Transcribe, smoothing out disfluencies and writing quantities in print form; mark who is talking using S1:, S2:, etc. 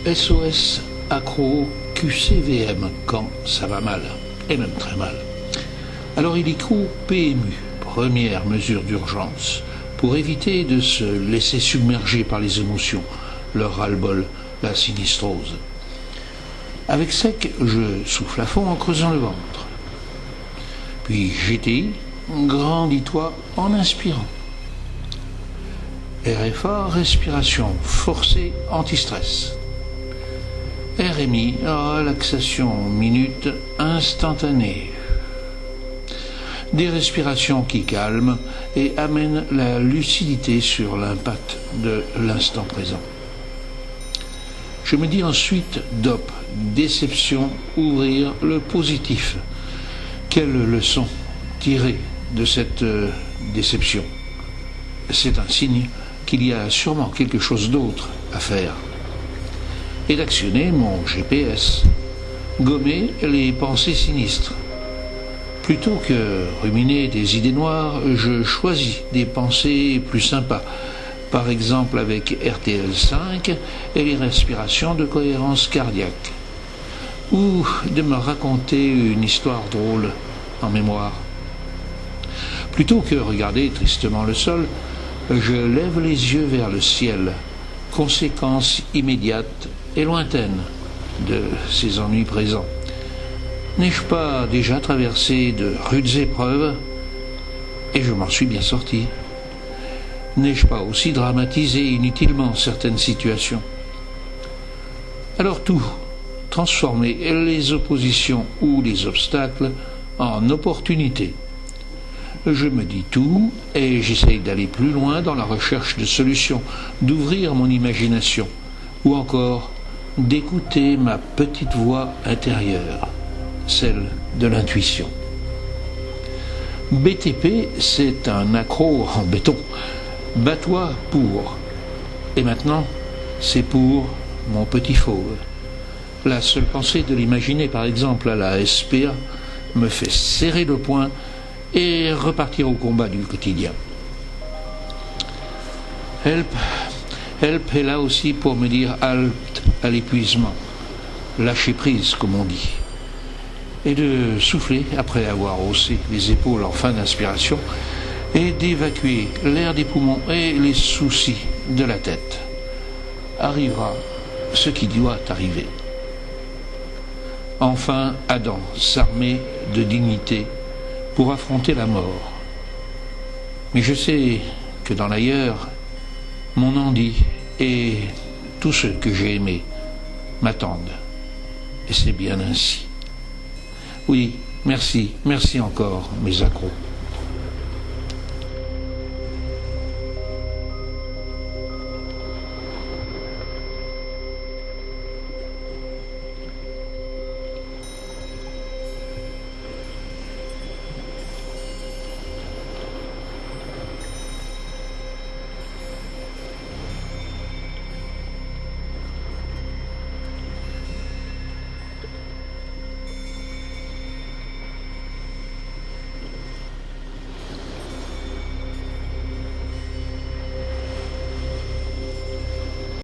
S1: SOS accro QCVM quand ça va mal, et même très mal. Alors illico PMU, première mesure d'urgence, pour éviter de se laisser submerger par les émotions, le ras-le-bol, la sinistrose. Avec sec, je souffle à fond en creusant le ventre. Puis GTI, grandis-toi en inspirant. RFA, respiration forcée anti-stress. RMI, relaxation minute instantanée. Des respirations qui calment et amènent la lucidité sur l'impact de l'instant présent. Je me dis ensuite DOP, déception, ouvrir le positif. Quelle leçon tirer de cette déception? C'est un signe qu'il y a sûrement quelque chose d'autre à faire. Et d'actionner mon GPS, gommer les pensées sinistres. Plutôt que ruminer des idées noires, je choisis des pensées plus sympas, par exemple avec RTL5 et les respirations de cohérence cardiaque, ou de me raconter une histoire drôle en mémoire. Plutôt que regarder tristement le sol, je lève les yeux vers le ciel, conséquence immédiate et lointaine de ces ennuis présents. N'ai-je pas déjà traversé de rudes épreuves et je m'en suis bien sorti? N'ai-je pas aussi dramatisé inutilement certaines situations? Alors tout, transformer les oppositions ou les obstacles en opportunités. Je me dis tout et j'essaye d'aller plus loin dans la recherche de solutions, d'ouvrir mon imagination ou encore d'écouter ma petite voix intérieure, celle de l'intuition. BTP, c'est un accro en béton. Bats-toi pour. Et maintenant, c'est pour mon petit fauve. La seule pensée de l'imaginer, par exemple, à la SPA, me fait serrer le poing et repartir au combat du quotidien. Help est là aussi pour me dire halte à l'épuisement, lâcher prise comme on dit, et de souffler après avoir haussé les épaules en fin d'inspiration et d'évacuer l'air des poumons et les soucis de la tête. Arrivera ce qui doit arriver. Enfin, Adam s'armer de dignité pour affronter la mort. Mais je sais que dans l'ailleurs, mon Andy et tous ceux que j'ai aimés m'attendent. Et c'est bien ainsi. Oui, merci encore, mes accros.